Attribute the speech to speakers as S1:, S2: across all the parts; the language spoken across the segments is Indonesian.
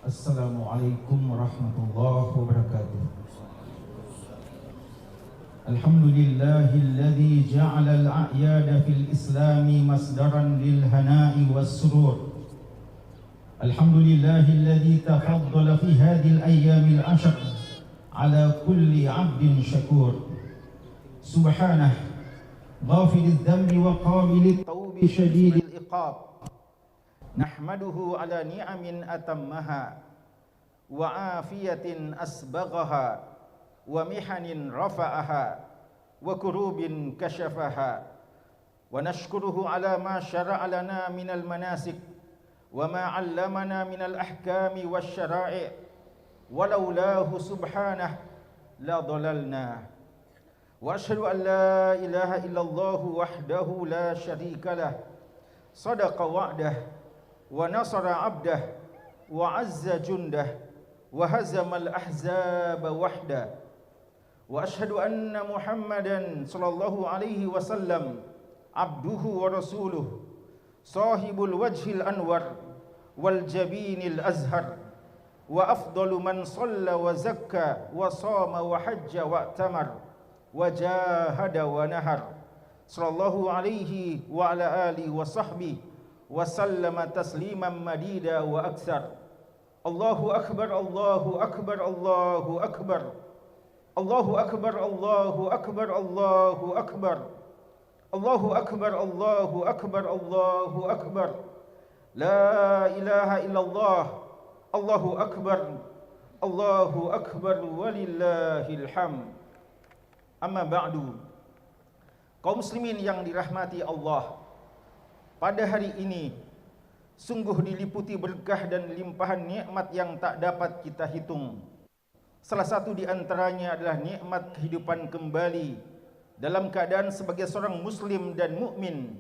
S1: Assalamualaikum warahmatullahi wabarakatuh. Alhamdulillahilladzi ja'ala al-a'yada fil islami masdaran lil hana'i was surur. Alhamdulillahilladzi tafaddala fi hadhihi al-ayyamil ashr ala kulli 'abdin syakur. Subhanah ghafiriz dhanbi wa qabilit tawbi shadidil iqab. Nahmaduhu ala ni'amin atammaha wa afiyatin asbaghaha wa mihanin rafa'aha wa kurubin kashafaha wa nashkuruhu ala ma syara'a lana minal manasik wa ma 'allamana minal ahkami wasyara'i' walaulahu subhanahu la dhalalna wa asyhadu an la ilaha illallah wahdahu la syarika lah sadaqa wa'dah wa nasara abdah wa azza jundah wa hazamal ahzaba wahda wa ashhadu anna Muhammadan sallallahu alaihi wasallam abduhu wa rasuluh sahibul wajhil anwar wal jabinil azhar wa afdalu man shalla wa zakka wa sama wa hajja wa tamar wa jahada wa nahar sallallahu alaihi wa ala alihi wa sahbihi wa sallama tasliman madida wa aksar. Allahu akbar, Allahu akbar, Allahu akbar, Allahu akbar, Allahu akbar, Allahu akbar, Allahu akbar, Allahu akbar, Allahu akbar. La ilaha illallah, Allahu akbar, Allahu akbar, walillahil hamd. Amma ba'du. Kaum muslimin yang dirahmati Allah, pada hari ini sungguh diliputi berkah dan limpahan nikmat yang tak dapat kita hitung. Salah satu di antaranya adalah nikmat kehidupan kembali dalam keadaan sebagai seorang muslim dan mukmin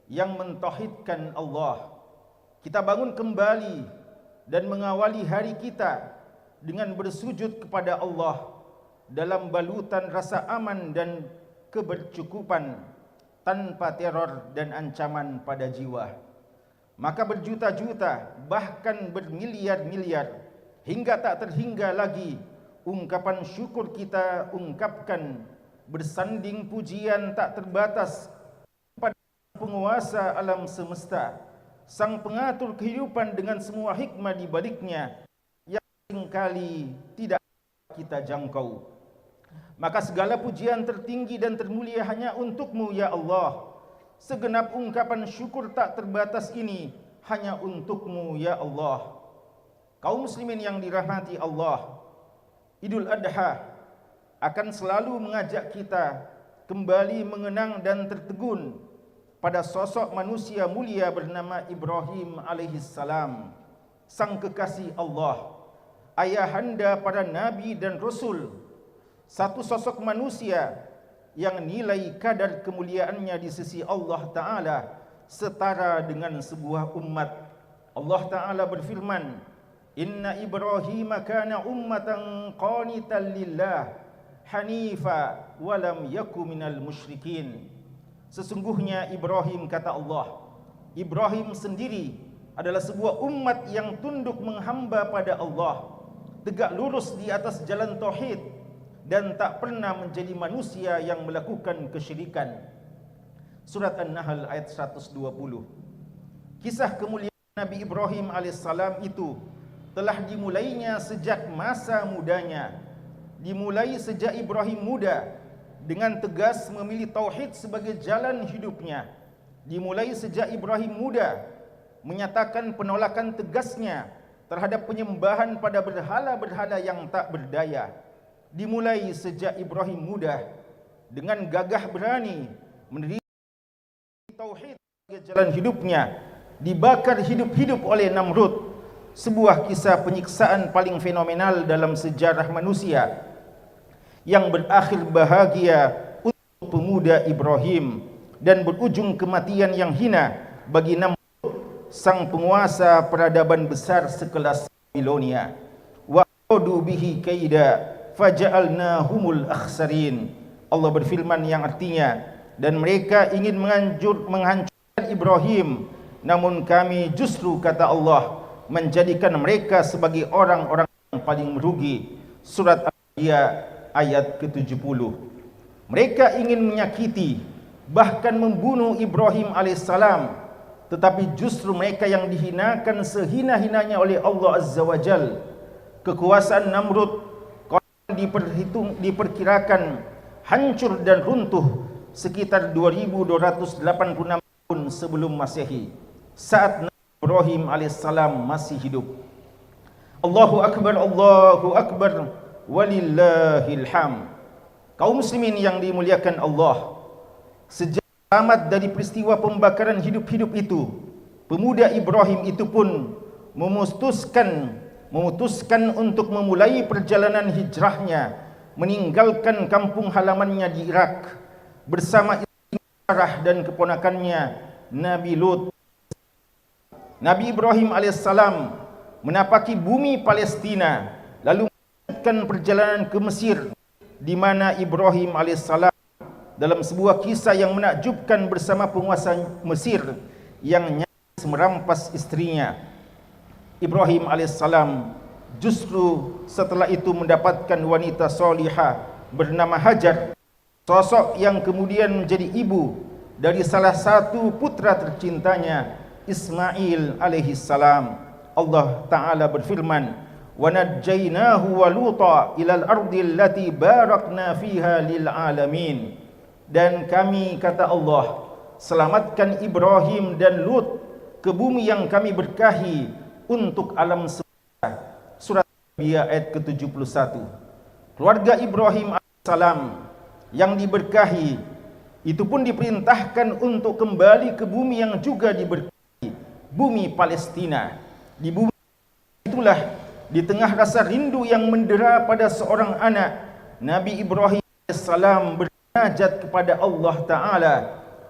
S1: yang mentauhidkan Allah. Kita bangun kembali dan mengawali hari kita dengan bersujud kepada Allah dalam balutan rasa aman dan kebercukupan, tanpa teror dan ancaman pada jiwa. Maka berjuta-juta, bahkan bermiliar-miliar, hingga tak terhingga lagi ungkapan syukur kita ungkapkan, bersanding pujian tak terbatas pada penguasa alam semesta, sang pengatur kehidupan dengan semua hikmah di baliknya yang seringkali tidak kita jangkau. Maka segala pujian tertinggi dan termulia hanya untuk-Mu ya Allah. Segenap ungkapan syukur tak terbatas ini hanya untuk-Mu ya Allah. Kaum muslimin yang dirahmati Allah, Idul Adha akan selalu mengajak kita kembali mengenang dan tertegun pada sosok manusia mulia bernama Ibrahim alaihissalam, sang kekasih Allah, ayahanda para nabi dan rasul. Satu sosok manusia yang nilai kadar kemuliaannya di sisi Allah Ta'ala setara dengan sebuah umat. Allah Ta'ala berfirman, Inna Ibrahim kana ummatan qanitan lillah hanifa walam yaku minal musyrikin. Sesungguhnya Ibrahim, kata Allah, Ibrahim sendiri adalah sebuah umat yang tunduk menghamba pada Allah, tegak lurus di atas jalan tauhid, dan tak pernah menjadi manusia yang melakukan kesyirikan. Surat An-Nahl ayat 120. Kisah kemuliaan Nabi Ibrahim alaihissalam itu telah dimulainya sejak masa mudanya. Dimulai sejak Ibrahim muda dengan tegas memilih tauhid sebagai jalan hidupnya. Dimulai sejak Ibrahim muda menyatakan penolakan tegasnya terhadap penyembahan pada berhala-berhala yang tak berdaya. Dimulai sejak Ibrahim muda dengan gagah berani menerima tauhid sebagai jalan hidupnya, dibakar hidup-hidup oleh Namrud, sebuah kisah penyiksaan paling fenomenal dalam sejarah manusia yang berakhir bahagia untuk pemuda Ibrahim dan berujung kematian yang hina bagi Namrud, sang penguasa peradaban besar sekelas Babilonia. Wa adu bihi kaida faja'alnahumul akhsarin. Allah berfirman yang artinya, dan mereka ingin menghancurkan Ibrahim, namun kami justru, kata Allah, menjadikan mereka sebagai orang-orang yang paling merugi. Surat Al-Anbiya ayat ke-70. Mereka ingin menyakiti, bahkan membunuh Ibrahim alaihissalam, tetapi justru mereka yang dihinakan sehina-hinanya oleh Allah Azza wa Jal. Kekuasaan Namrud diperkirakan hancur dan runtuh sekitar 2286 tahun sebelum Masehi, saat Nabi Ibrahim alaihissalam masih hidup. Allahu Akbar, walillahil hamd. Kaum muslimin yang dimuliakan Allah, sejak selamat dari peristiwa pembakaran hidup-hidup itu, pemuda Ibrahim itu pun memutuskan untuk memulai perjalanan hijrahnya, meninggalkan kampung halamannya di Irak bersama istri Sarah dan keponakannya Nabi Lut. Nabi Ibrahim alaihissalam menapaki bumi Palestina, lalu melanjutkan perjalanan ke Mesir, di mana Ibrahim alaihissalam dalam sebuah kisah yang menakjubkan bersama penguasa Mesir yang nyaris merampas istrinya. Ibrahim alaihissalam justru setelah itu mendapatkan wanita solihah bernama Hajar, sosok yang kemudian menjadi ibu dari salah satu putra tercintanya, Ismail alaihissalam. Allah Ta'ala berfirman, wa najjaynahu wa luta ilal ardi allati barakna fiha lil alamin. Dan kami, kata Allah, selamatkan Ibrahim dan Lut ke bumi yang kami berkahi untuk alam semesta. Surat Al-Anbiya ayat ke-71. Keluarga Ibrahim alaihissalam yang diberkahi itu pun diperintahkan untuk kembali ke bumi yang juga diberkahi, bumi Palestina. Di bumi itulah, di tengah rasa rindu yang mendera pada seorang anak, Nabi Ibrahim alaihissalam bermunajat kepada Allah Ta'ala,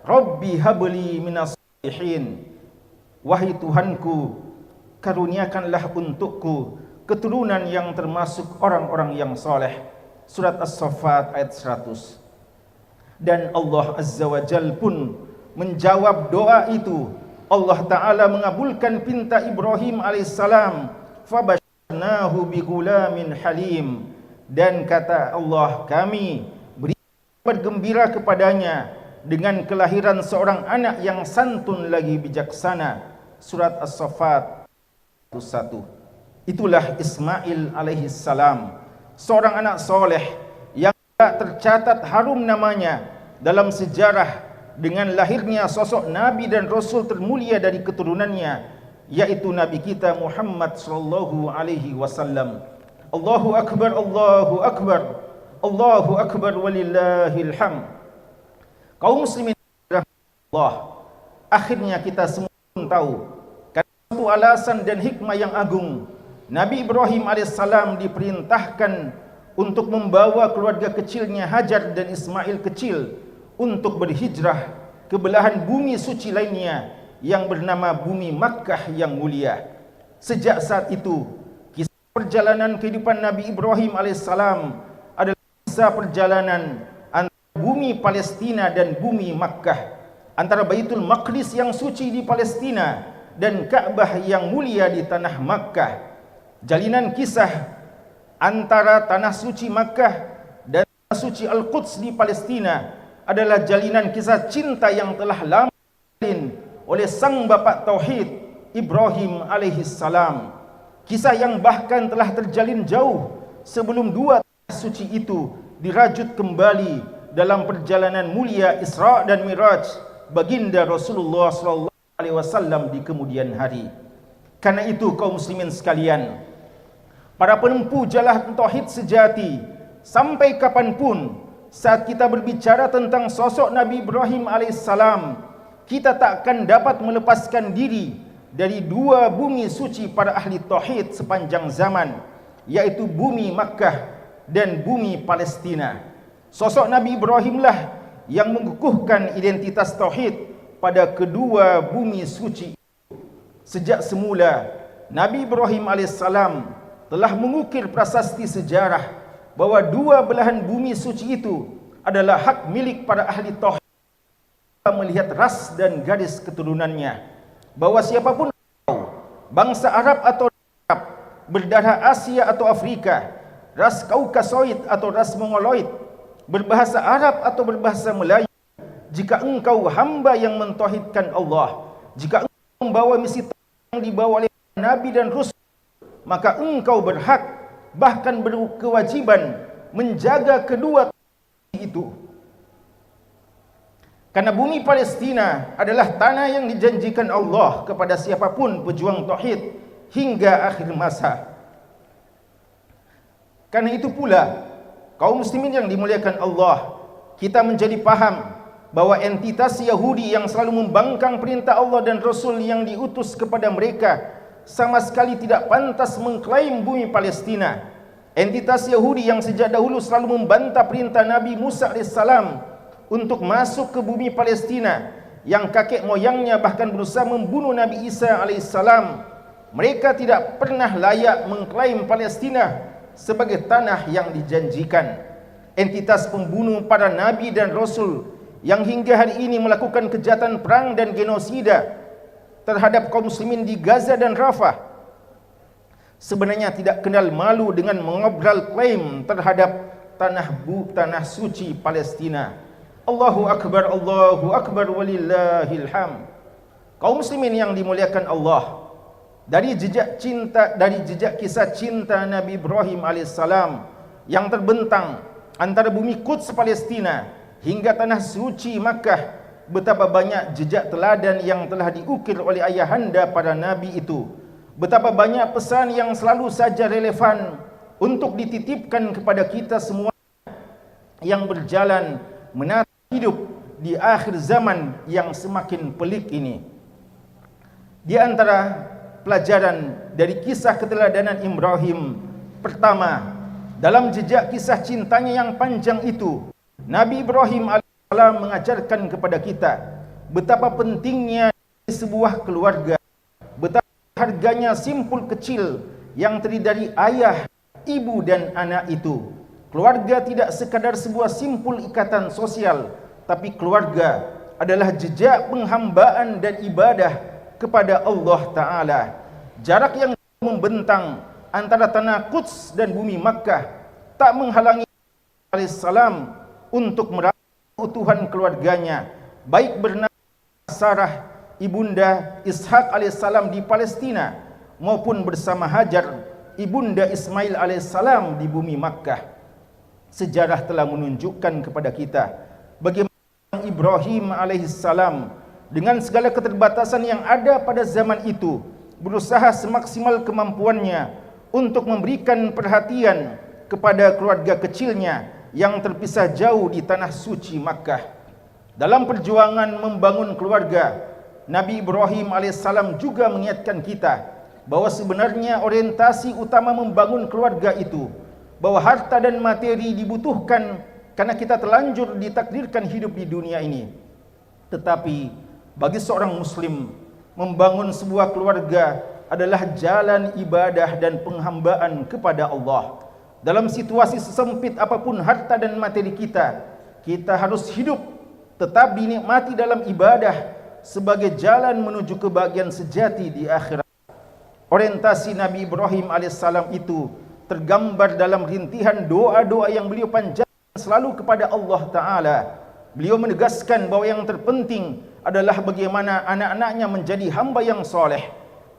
S1: Rabbi habli minas salihin. Wahai Tuhanku, karuniakanlah untukku keturunan yang termasuk orang-orang yang soleh. Surat As-Saffat ayat 100. Dan Allah Azza wa Jal pun menjawab doa itu. Allah Ta'ala mengabulkan pinta Ibrahim alaihissalam, fabashnahu bigulamin halim. Dan kata Allah, kami beri kabar gembira kepadanya dengan kelahiran seorang anak yang santun lagi bijaksana. Surat As-Saffat 1. Itulah Ismail alaihissalam, seorang anak soleh yang tercatat harum namanya dalam sejarah dengan lahirnya sosok Nabi dan Rasul termulia dari keturunannya, yaitu Nabi kita Muhammad sallallahu alaihi wasallam. Allahu Akbar, Allahu Akbar, Allahu Akbar, walillahil hamd. Kaum muslimin Allah, akhirnya kita semua tahu, karena satu alasan dan hikmah yang agung, Nabi Ibrahim alaihissalam diperintahkan untuk membawa keluarga kecilnya Hajar dan Ismail kecil untuk berhijrah ke belahan bumi suci lainnya yang bernama bumi Makkah yang mulia. Sejak saat itu, kisah perjalanan kehidupan Nabi Ibrahim alaihissalam adalah kisah perjalanan antara bumi Palestina dan bumi Makkah, antara Baitul Maqdis yang suci di Palestina dan Ka'bah yang mulia di tanah Makkah. Jalinan kisah antara tanah suci Makkah dan tanah suci Al-Quds di Palestina adalah jalinan kisah cinta yang telah lama dijalin oleh sang bapa tauhid Ibrahim alaihissalam. Kisah yang bahkan telah terjalin jauh sebelum dua tanah suci itu dirajut kembali dalam perjalanan mulia Isra dan Miraj baginda Rasulullah SAW di kemudian hari. Karena itu kaum muslimin sekalian, para penempuh jalan tauhid sejati, sampai kapanpun saat kita berbicara tentang sosok Nabi Ibrahim alaihissalam, kita tak akan dapat melepaskan diri dari dua bumi suci para ahli tauhid sepanjang zaman, yaitu bumi Makkah dan bumi Palestina. Sosok Nabi Ibrahimlah yang mengukuhkan identitas tauhid pada kedua bumi suci itu. Sejak semula, Nabi Ibrahim alaihissalam telah mengukir prasasti sejarah bahwa dua belahan bumi suci itu adalah hak milik para ahli tauhid. Melihat ras dan garis keturunannya, bahwa siapapun bangsa Arab atau Arab, berdarah Asia atau Afrika, ras Kaukasoid atau ras Mongoloid, berbahasa Arab atau berbahasa Melayu, jika engkau hamba yang mentauhidkan Allah, jika engkau membawa misi yang dibawa oleh Nabi dan Rasul, maka engkau berhak, bahkan berkewajiban menjaga kedua itu. Karena bumi Palestina adalah tanah yang dijanjikan Allah kepada siapapun pejuang tauhid hingga akhir masa. Karena itu pula, kaum muslimin yang dimuliakan Allah, kita menjadi paham bahwa entitas Yahudi yang selalu membangkang perintah Allah dan Rasul yang diutus kepada mereka sama sekali tidak pantas mengklaim bumi Palestina. Entitas Yahudi yang sejak dahulu selalu membantah perintah Nabi Musa AS untuk masuk ke bumi Palestina, yang kakek moyangnya bahkan berusaha membunuh Nabi Isa AS, mereka tidak pernah layak mengklaim Palestina sebagai tanah yang dijanjikan. Entitas pembunuh para Nabi dan Rasul yang hingga hari ini melakukan kejahatan perang dan genosida terhadap kaum muslimin di Gaza dan Rafah, sebenarnya tidak kenal malu dengan mengobrol klaim terhadap tanah suci Palestina. Allahu Akbar walillahil ham. Kaum muslimin yang dimuliakan Allah, dari jejak kisah cinta Nabi Ibrahim alaihissalam yang terbentang antara bumi Quds Palestina hingga tanah suci Makkah, betapa banyak jejak teladan yang telah diukir oleh ayahanda para nabi itu. Betapa banyak pesan yang selalu saja relevan untuk dititipkan kepada kita semua yang berjalan menata hidup di akhir zaman yang semakin pelik ini. Di antara pelajaran dari kisah keteladanan Ibrahim, pertama, dalam jejak kisah cintanya yang panjang itu, Nabi Ibrahim alaihissalam mengajarkan kepada kita betapa pentingnya sebuah keluarga, betapa harganya simpul kecil yang terdiri dari ayah, ibu dan anak itu. Keluarga tidak sekadar sebuah simpul ikatan sosial, tapi keluarga adalah jejak penghambaan dan ibadah kepada Allah Ta'ala. Jarak yang membentang antara tanah Quds dan bumi Makkah tak menghalangi alaihissalam untuk merawat keutuhan keluarganya, baik bernama Sarah, ibunda Ishak alaihissalam di Palestina, maupun bersama Hajar, ibunda Ismail alaihissalam di bumi Makkah. Sejarah telah menunjukkan kepada kita bagaimana Ibrahim alaihissalam dengan segala keterbatasan yang ada pada zaman itu berusaha semaksimal kemampuannya untuk memberikan perhatian kepada keluarga kecilnya yang terpisah jauh di tanah suci Makkah. Dalam perjuangan membangun keluarga, Nabi Ibrahim alaihissalam juga mengingatkan kita bahwa sebenarnya orientasi utama membangun keluarga itu, bahwa harta dan materi dibutuhkan karena kita telanjur ditakdirkan hidup di dunia ini. Tetapi bagi seorang muslim, membangun sebuah keluarga adalah jalan ibadah dan penghambaan kepada Allah. Dalam situasi sesempit apapun harta dan materi kita, kita harus hidup tetap dinikmati dalam ibadah sebagai jalan menuju kebahagiaan sejati di akhirat. Orientasi Nabi Ibrahim alaihissalam itu tergambar dalam rintihan doa-doa yang beliau panjatkan selalu kepada Allah Ta'ala. Beliau menegaskan bahawa yang terpenting adalah bagaimana anak-anaknya menjadi hamba yang soleh.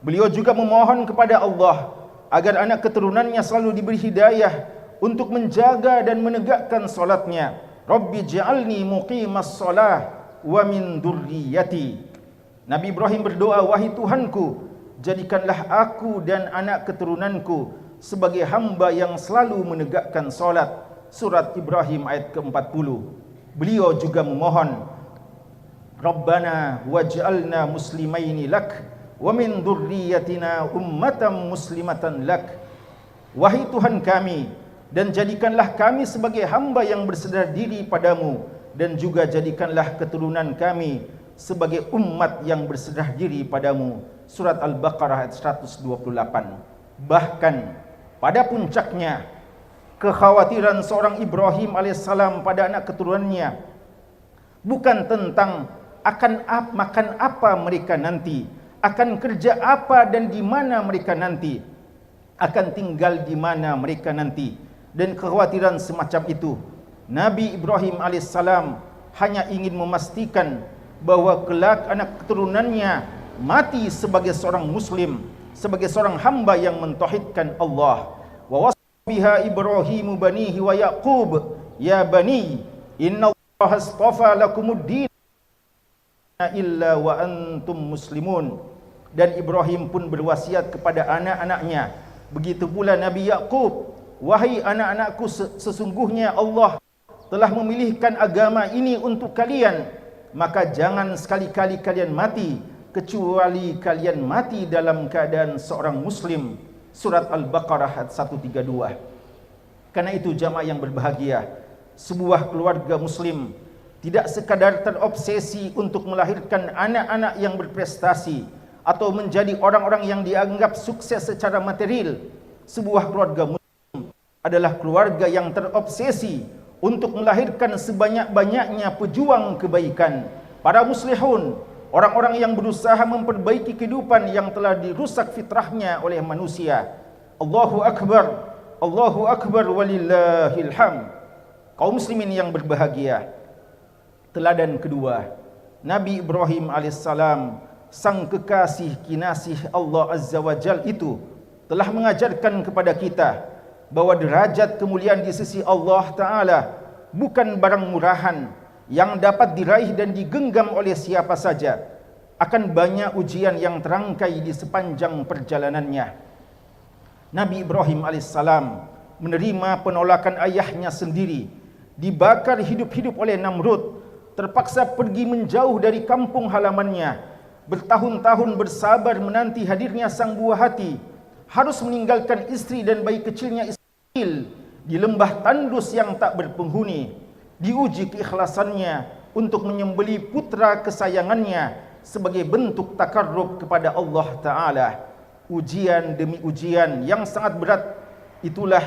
S1: Beliau juga memohon kepada Allah agar anak keturunannya selalu diberi hidayah untuk menjaga dan menegakkan solatnya. Rabbi ja'alni muqimas solah wa min durriyati. Nabi Ibrahim berdoa, wahai Tuhanku, jadikanlah aku dan anak keturunanku sebagai hamba yang selalu menegakkan solat. Surat Ibrahim ayat ke-40. Beliau juga memohon, Rabbana waj'alna muslimaini lak wa min dzurriyyatina ummatan muslimatan lak. Wahai Tuhan kami, dan jadikanlah kami sebagai hamba yang bersedar diri padamu, dan juga jadikanlah keturunan kami sebagai umat yang bersedar diri padamu. Surat Al-Baqarah ayat 128. Bahkan pada puncaknya, kekhawatiran seorang Ibrahim alaihissalam pada anak keturunannya bukan tentang akan makan apa mereka nanti,
S2: akan kerja apa dan di mana mereka nanti, akan tinggal di mana mereka nanti, dan kekhawatiran semacam itu. Nabi Ibrahim alaihissalam hanya ingin memastikan bahwa kelak anak keturunannya mati sebagai seorang muslim, sebagai seorang hamba yang mentauhidkan Allah. Wa wasbiha Ibrahimu banihi wa Yaqub ya bani inna Allah astafa lakumuddin illa wa antum muslimun. Dan Ibrahim pun berwasiat kepada anak-anaknya, begitu pula Nabi Yaqub, wahai anak-anakku, sesungguhnya Allah telah memilihkan agama ini untuk kalian, maka jangan sekali-kali kalian mati kecuali kalian mati dalam keadaan seorang muslim. Surat Al-Baqarah ayat 132. Karena itu jamaah yang berbahagia, sebuah keluarga muslim tidak sekadar terobsesi untuk melahirkan anak-anak yang berprestasi atau menjadi orang-orang yang dianggap sukses secara material. Sebuah keluarga muslim adalah keluarga yang terobsesi untuk melahirkan sebanyak-banyaknya pejuang kebaikan, para muslihun, orang-orang yang berusaha memperbaiki kehidupan yang telah dirusak fitrahnya oleh manusia. Allahu Akbar, Allahu Akbar walillahil hamd. Kaum muslimin yang berbahagia, teladan kedua, Nabi Ibrahim alaihissalam, sang kekasih kinasih Allah Azza wa Jal itu telah mengajarkan kepada kita bahwa derajat kemuliaan di sisi Allah Ta'ala bukan barang murahan yang dapat diraih dan digenggam oleh siapa saja. Akan banyak ujian yang terangkai di sepanjang perjalanannya. Nabi Ibrahim alaihissalam menerima penolakan ayahnya sendiri, dibakar hidup-hidup oleh Namrud, terpaksa pergi menjauh dari kampung halamannya, bertahun-tahun bersabar menanti hadirnya sang buah hati, harus meninggalkan istri dan bayi kecilnya Ismail di lembah tandus yang tak berpenghuni, diuji keikhlasannya untuk menyembeli putra kesayangannya sebagai bentuk takarrub kepada Allah Ta'ala. Ujian demi ujian yang sangat berat itulah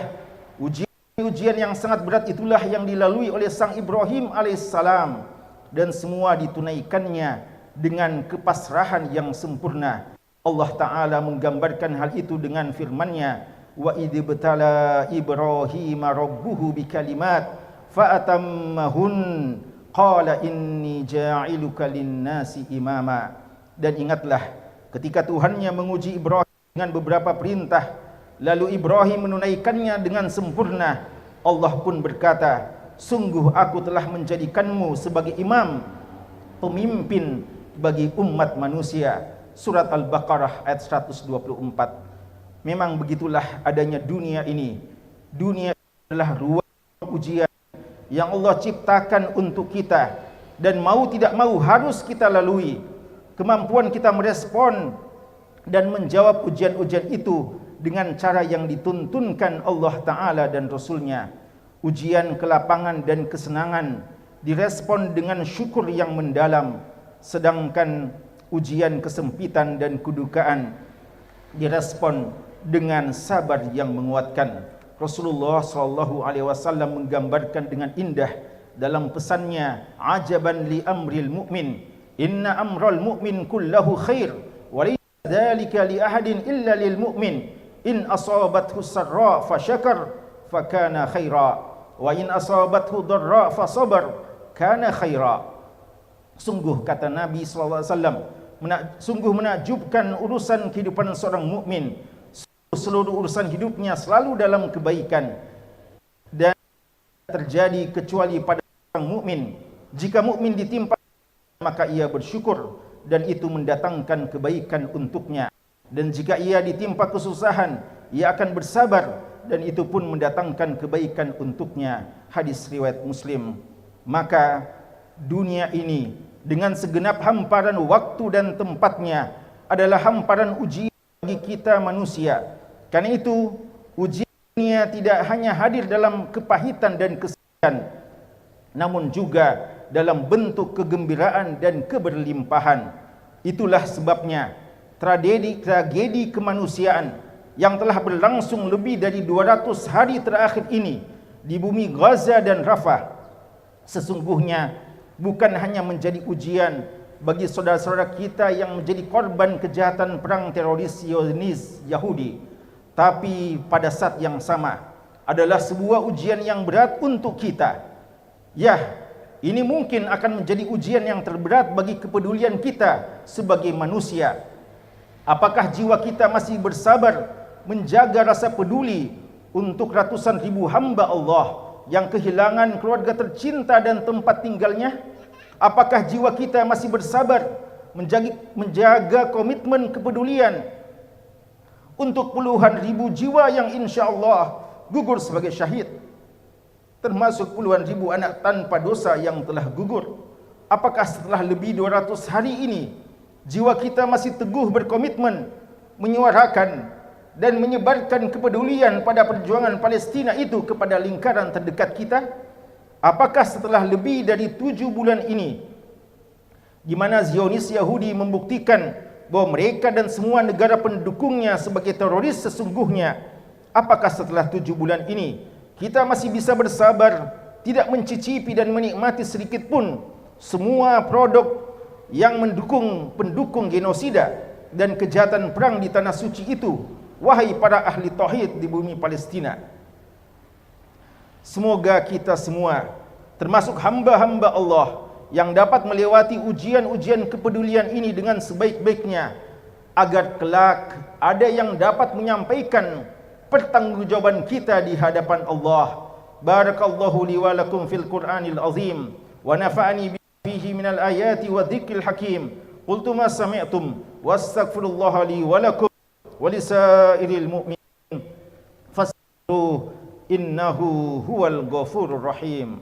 S2: ujian yang sangat berat itulah yang dilalui oleh sang Ibrahim alaihissalam, dan semua ditunaikannya dengan kepasrahan yang sempurna. Allah Ta'ala menggambarkan hal itu dengan firman-Nya, wa idh ibtala Ibrahima rabbuhu bikalimat fa'atammahun qala inni ja'iluka lin-nasi imama. Dan ingatlah ketika Tuhannya menguji Ibrahim dengan beberapa perintah, lalu Ibrahim menunaikannya dengan sempurna. Allah pun berkata, sungguh aku telah menjadikanmu sebagai imam, pemimpin bagi umat manusia. Surat Al-Baqarah ayat 124. Memang begitulah adanya dunia ini. Dunia adalah ruang ujian yang Allah ciptakan untuk kita, dan mau tidak mau harus kita lalui. Kemampuan kita merespon dan menjawab ujian-ujian itu dengan cara yang dituntunkan Allah Ta'ala dan Rasul-Nya. Ujian kelapangan dan kesenangan direspon dengan syukur yang mendalam, sedangkan ujian kesempitan dan kedukaan direspon dengan sabar yang menguatkan. Rasulullah SAW menggambarkan dengan indah dalam pesannya, ajaban li amril mu'min, inna amral mu'min kullahu khair, wa laysa dzalika li ahadin illa lil mu'min, in asabathu sarra fa syakar fa kana khaira, wa in asabathu dharra fa sabar kana khaira. Sungguh, kata Nabi SAW, sungguh menakjubkan urusan kehidupan seorang mukmin. Seluruh urusan hidupnya selalu dalam kebaikan, dan terjadi kecuali pada orang mukmin. Jika mukmin ditimpa, maka ia bersyukur dan itu mendatangkan kebaikan untuknya. Dan jika ia ditimpa kesusahan, ia akan bersabar dan itu pun mendatangkan kebaikan untuknya. Hadis riwayat Muslim. Maka dunia ini dengan segenap hamparan waktu dan tempatnya adalah hamparan ujian bagi kita manusia. Karena itu ujian dunia tidak hanya hadir dalam kepahitan dan kesedihan, namun juga dalam bentuk kegembiraan dan keberlimpahan. Itulah sebabnya tragedi kemanusiaan yang telah berlangsung lebih dari 200 hari terakhir ini di bumi Gaza dan Rafah sesungguhnya bukan hanya menjadi ujian bagi saudara-saudara kita yang menjadi korban kejahatan perang teroris Zionis Yahudi. Tapi pada saat yang sama adalah sebuah ujian yang berat untuk kita. Ya, ini mungkin akan menjadi ujian yang terberat bagi kepedulian kita sebagai manusia. Apakah jiwa kita masih bersabar menjaga rasa peduli untuk ratusan ribu hamba Allah yang kehilangan keluarga tercinta dan tempat tinggalnya? Apakah jiwa kita masih bersabar menjaga komitmen kepedulian untuk puluhan ribu jiwa yang insya Allah gugur sebagai syahid, termasuk puluhan ribu anak tanpa dosa yang telah gugur? Apakah setelah lebih 200 hari ini jiwa kita masih teguh berkomitmen menyuarakan dan menyebarkan kepedulian pada perjuangan Palestina itu kepada lingkaran terdekat kita? Apakah setelah lebih dari 7 bulan ini, di mana Zionis Yahudi membuktikan bahwa mereka dan semua negara pendukungnya sebagai teroris sesungguhnya, apakah setelah 7 bulan ini kita masih bisa bersabar, tidak mencicipi dan menikmati sedikit pun semua produk yang mendukung pendukung genosida dan kejahatan perang di tanah suci itu, wahai para ahli tauhid di bumi Palestina? Semoga kita semua, termasuk hamba-hamba Allah, yang dapat melewati ujian-ujian kepedulian ini dengan sebaik-baiknya, agar kelak ada yang dapat menyampaikan pertanggungjawaban kita di hadapan Allah. Barakallahu li wa lakum fil Qur'anil azim wa nafa'ani bihi minal ayati wa dzikril hakim. Qultu ma sami'tum wastaghfirullaha li wa lakum wa lisairil mu'minin fastaghfiruhu innahu huwal ghafurur rahim.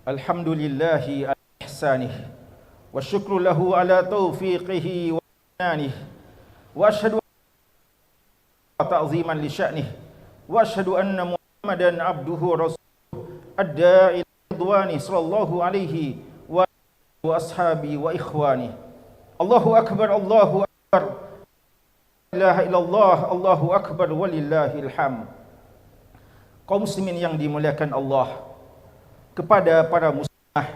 S2: Alhamdulillahi ala ihsanih wa syukru lahu ala taufiqihi wa inanih wa ashhadu ta'ziman li sya'nih wa ashhadu anna Muhammadan abduhu wa rasuluhu ad-da'i ridwani sallallahu alaihi wa ashabi wa ikhwani. Allahu akbar, Allahu akbar, la ilaha illallah, Allahu akbar walillahil hamd. Kaum muslimin yang dimuliakan Allah, kepada para muslimah,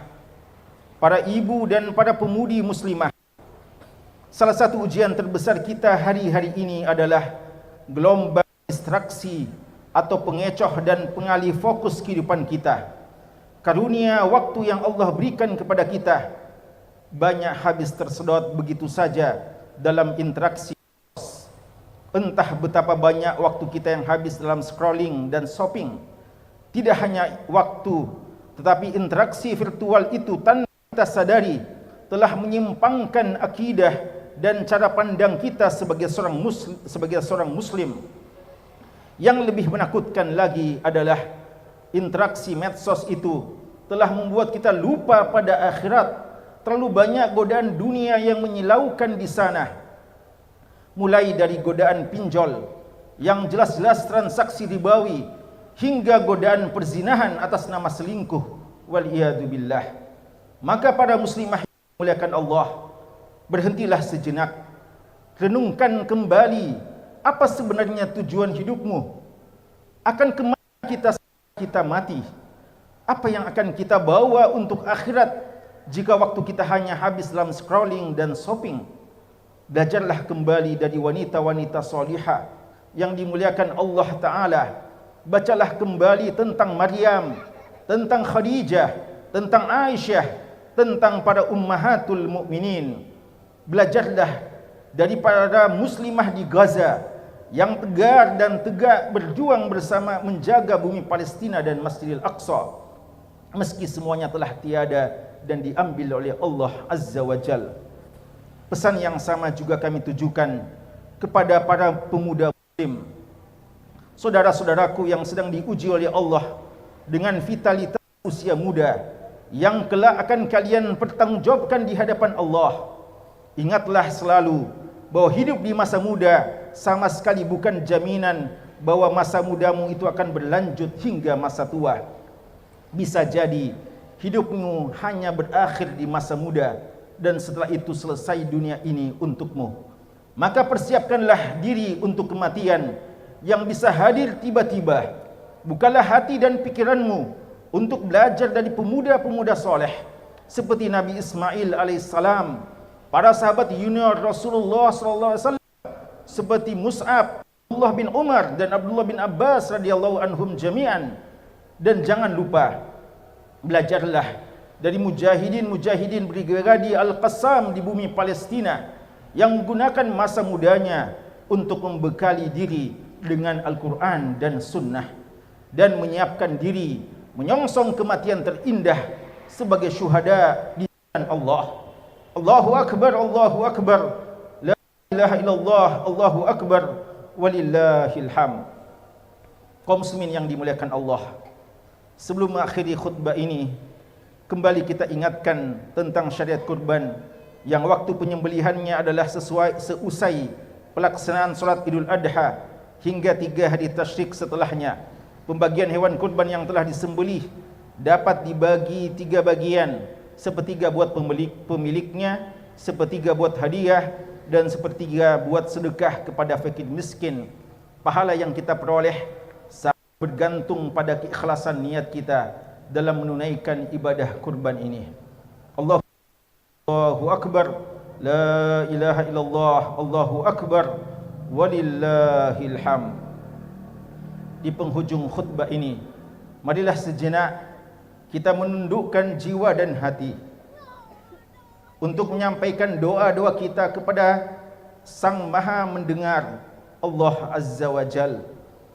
S2: para ibu dan para pemudi muslimah, salah satu ujian terbesar kita hari-hari ini adalah gelombang distraksi atau pengecoh dan pengalih fokus kehidupan kita. Karunia waktu yang Allah berikan kepada kita banyak habis tersedot begitu saja dalam interaksi. Entah betapa banyak waktu kita yang habis dalam scrolling dan shopping. Tidak hanya waktu, tetapi interaksi virtual itu tanpa kita sadari telah menyimpangkan akidah dan cara pandang kita sebagai seorang muslim. Yang lebih menakutkan lagi adalah interaksi medsos itu telah membuat kita lupa pada akhirat. Terlalu banyak godaan dunia yang menyilaukan di sana. Mulai dari godaan pinjol yang jelas-jelas transaksi ribawi, hingga godaan perzinahan atas nama selingkuh, wal iyadu billah. Maka para muslimah yang dimuliakan Allah, berhentilah sejenak, renungkan kembali apa sebenarnya tujuan hidupmu. Akan kemana kita mati? Apa yang akan kita bawa untuk akhirat jika waktu kita hanya habis dalam scrolling dan shopping? Belajarlah kembali dari wanita-wanita salihah yang dimuliakan Allah Ta'ala. Bacalah kembali tentang Maryam, tentang Khadijah, tentang Aisyah, tentang para ummahatul mukminin. Belajarlah dari para muslimah di Gaza yang tegar dan tegak berjuang bersama menjaga bumi Palestina dan Masjidil Aqsa, meski semuanya telah tiada dan diambil oleh Allah Azza wa Jalla. Pesan yang sama juga kami tujukan kepada para pemuda muslim, saudara-saudaraku yang sedang diuji oleh Allah dengan vitalitas usia muda yang kelak akan kalian pertanggungjawabkan di hadapan Allah. Ingatlah selalu bahwa hidup di masa muda sama sekali bukan jaminan bahwa masa mudamu itu akan berlanjut hingga masa tua. Bisa jadi hidupmu hanya berakhir di masa muda dan setelah itu selesai dunia ini untukmu. Maka persiapkanlah diri untuk kematian yang bisa hadir tiba-tiba. Bukalah hati dan pikiranmu untuk belajar dari pemuda-pemuda soleh seperti Nabi Ismail alaihissalam, para sahabat junior Rasulullah sallallahu alaihi wasallam seperti Mus'ab, Abdullah bin Umar dan Abdullah bin Abbas radhiyallahu anhum jami'an. Dan jangan lupa, belajarlah dari mujahidin Brigade Al-Qassam di bumi Palestina yang menggunakan masa mudanya untuk membekali diri dengan Al-Quran dan Sunnah dan menyiapkan diri menyongsong kematian terindah sebagai syuhada di jalan Allah. Allahu Akbar, Allahu Akbar, la ilaha illallah, Allahu Akbar, walillahil hamd. Kaum muslimin yang dimuliakan Allah, sebelum mengakhiri khutbah ini, kembali kita ingatkan tentang syariat kurban yang waktu penyembelihannya adalah seusai pelaksanaan solat Idul Adha hingga 3 hari tasyrik setelahnya. Pembagian hewan kurban yang telah disembelih dapat dibagi 3 bagian, sepertiga buat pemiliknya, sepertiga buat hadiah, dan sepertiga buat sedekah kepada fakir miskin. Pahala yang kita peroleh bergantung pada keikhlasan niat kita dalam menunaikan ibadah kurban ini. Allahu Akbar, la ilaha illallah, Allahu Akbar, walillahil hamd. Di penghujung khutbah ini, marilah sejenak kita menundukkan jiwa dan hati untuk menyampaikan doa-doa kita kepada Sang Maha Mendengar, Allah Azza wa Jal.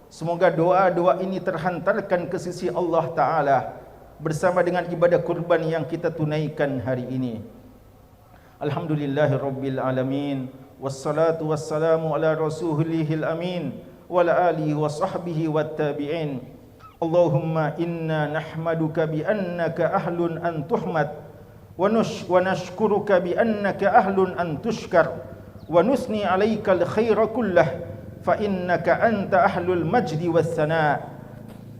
S2: Semoga doa-doa ini terhantarkan ke sisi Allah Ta'ala bersama dengan ibadah kurban yang kita tunaikan hari ini. Alhamdulillahirabbil alamin, wassalatu wassalamu ala rasulihil amin wa ala alihi wa sahbihi wat tabi'in. Allahumma inna nahmaduka bi annaka ahlun an tuhmad wa nashkuruka bi annaka ahlun an tushkar wa nusni alaika al khaira kullah fa innaka anta ahlul majdi was sana.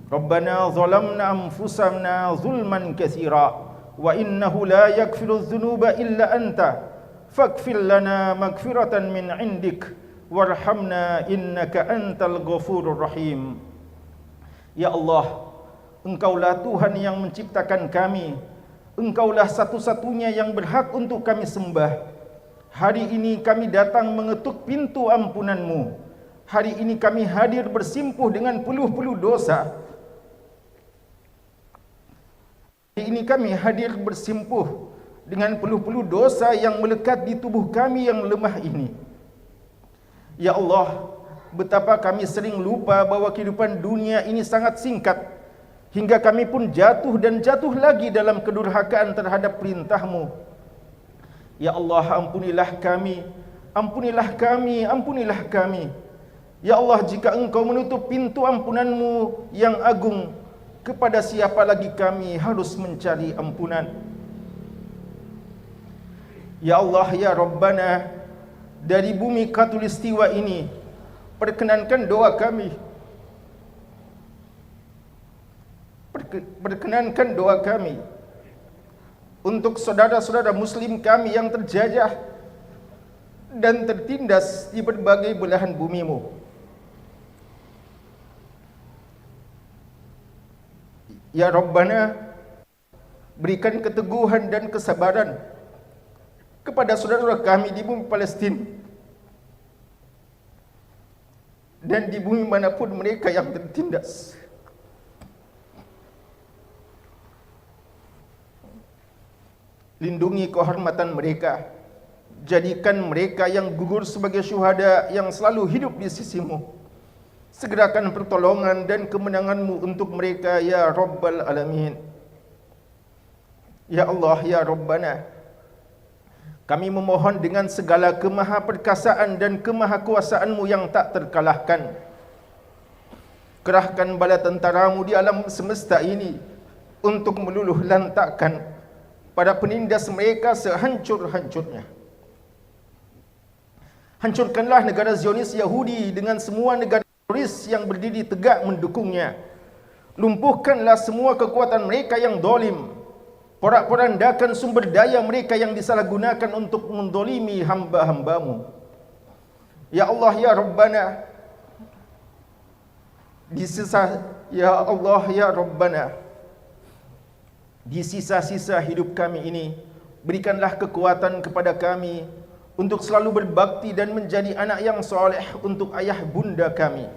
S2: Rabbana zalamna anfusana zulman katsira wa innahu la yaghfiru dzunuba illa anta faghfir lana maghfiratan min indik warhamna innaka antal ghafurur rahim. Ya Allah, Engkaulah Tuhan yang menciptakan kami, Engkaulah satu-satunya yang berhak untuk kami sembah. Hari ini kami datang mengetuk pintu ampunan-Mu. Hari ini kami hadir bersimpuh dengan puluh-puluh dosa. Hari ini kami hadir bersimpuh dengan puluh-puluh dosa yang melekat di tubuh kami yang lemah ini. Ya Allah, betapa kami sering lupa bahwa kehidupan dunia ini sangat singkat, hingga kami pun jatuh dan jatuh lagi dalam kedurhakaan terhadap perintah-Mu. Ya Allah, ampunilah kami, ampunilah kami, ampunilah kami. Ya Allah, jika Engkau menutup pintu ampunan-Mu yang agung, kepada siapa lagi kami harus mencari ampunan? Ya Allah, ya Rabbana, dari bumi Khatulistiwa ini, perkenankan doa kami, perkenankan doa kami untuk saudara-saudara muslim kami yang terjajah dan tertindas di berbagai belahan bumi-Mu. Ya Rabbana, berikan keteguhan dan kesabaran kepada saudara kami di bumi Palestin dan di bumi manapun mereka yang tertindas. Lindungi kehormatan mereka, jadikan mereka yang gugur sebagai syuhada yang selalu hidup di sisi-Mu. Segerakan pertolongan dan kemenangan-Mu untuk mereka, ya Rabbal Alamin. Ya Allah, ya Rabbana, kami memohon dengan segala kemahaperkasaan dan kemahakuasaan-Mu yang tak terkalahkan, kerahkan bala tentara-Mu di alam semesta ini untuk meluluh lantakkan pada penindas mereka sehancur-hancurnya. Hancurkanlah negara Zionis Yahudi dengan semua negara teroris yang berdiri tegak mendukungnya. Lumpuhkanlah semua kekuatan mereka yang dolim. Porak-porandakan sumber daya mereka yang disalahgunakan untuk mendolimi hamba-hamba-Mu. Ya Allah ya Rabbana, di sisa ya Allah ya Rabbana, di sisa-sisa hidup kami ini berikanlah kekuatan kepada kami untuk selalu berbakti dan menjadi anak yang soleh untuk ayah bunda kami.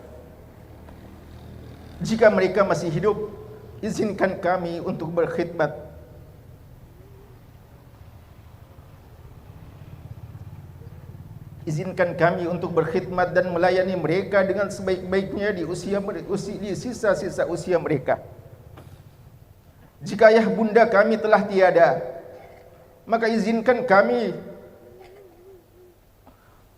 S2: Jika mereka masih hidup, izinkan kami untuk berkhidmat. Izinkan kami untuk berkhidmat dan melayani mereka dengan sebaik-baiknya di sisa-sisa usia mereka. Jika ayah bunda kami telah tiada, maka izinkan kami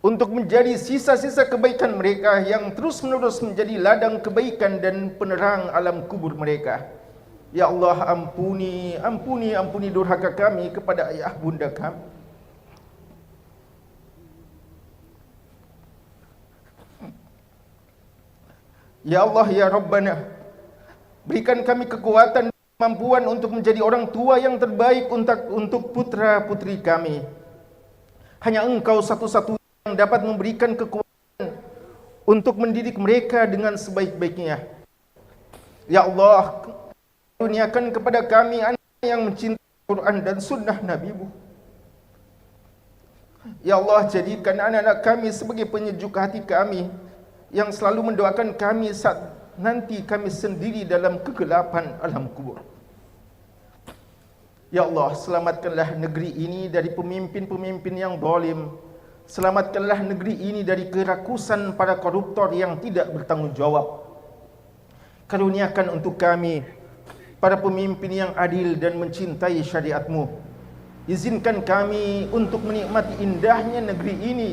S2: untuk menjadi sisa-sisa kebaikan mereka yang terus-menerus menjadi ladang kebaikan dan penerang alam kubur mereka. Ya Allah, ampuni durhaka kami kepada ayah bunda kami. Ya Allah ya Rabbana, berikan kami kekuatan dan kemampuan untuk menjadi orang tua yang terbaik untuk putra-putri kami. Hanya Engkau satu-satunya yang dapat memberikan kekuatan untuk mendidik mereka dengan sebaik-baiknya. Ya Allah, kurniakan kepada kami anak yang mencintai Al-Quran dan sunnah Nabi-Mu. Ya Allah, jadikan anak-anak kami sebagai penyejuk hati kami, yang selalu mendoakan kami saat nanti kami sendiri dalam kegelapan alam kubur. Ya Allah, selamatkanlah negeri ini dari pemimpin-pemimpin yang zalim. Selamatkanlah negeri ini dari kerakusan para koruptor yang tidak bertanggung jawab. Karuniakan untuk kami para pemimpin yang adil dan mencintai syariat-Mu. Izinkan kami untuk menikmati indahnya negeri ini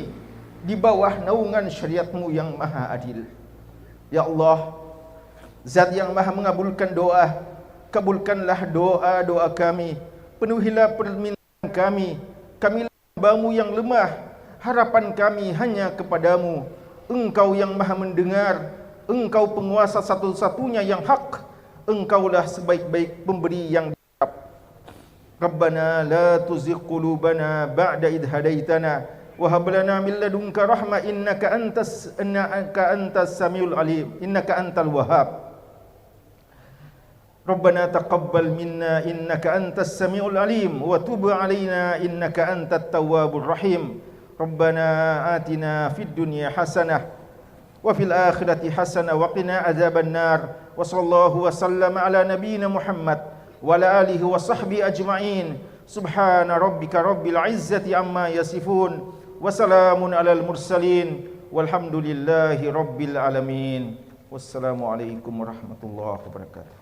S2: di bawah naungan syariat-Mu yang maha adil. Ya Allah, Zat yang maha mengabulkan doa, kabulkanlah doa-doa kami, penuhilah permintaan kami. Kamilah hamba-Mu yang lemah, harapan kami hanya kepadamu. Engkau yang maha mendengar, Engkau penguasa satu-satunya yang hak, Engkaulah sebaik-baik pemberi yang diharap. Rabbana la tuzigh qulubana ba'da idh hadaitana wa hab lana min ladunka rahmah innaka antas samiul alim innaka antal wahhab. Rabbana taqabbal minna innaka antas samiul alim wa tub alaina innaka antat tawwabur rahim. Rabbana atina fid dunya hasanah wa fil akhirati hasanah wa qina adzaban nar. Wa sallallahu wa sallama ala nabiyyina Muhammad wa ala alihi wa sahbihi ajma'in. Subhana rabbika rabbil izzati amma yasifun. Wassalamun alal mursalin walhamdulillahi rabbil alamin. Wassalamualaikum warahmatullahi wabarakatuh.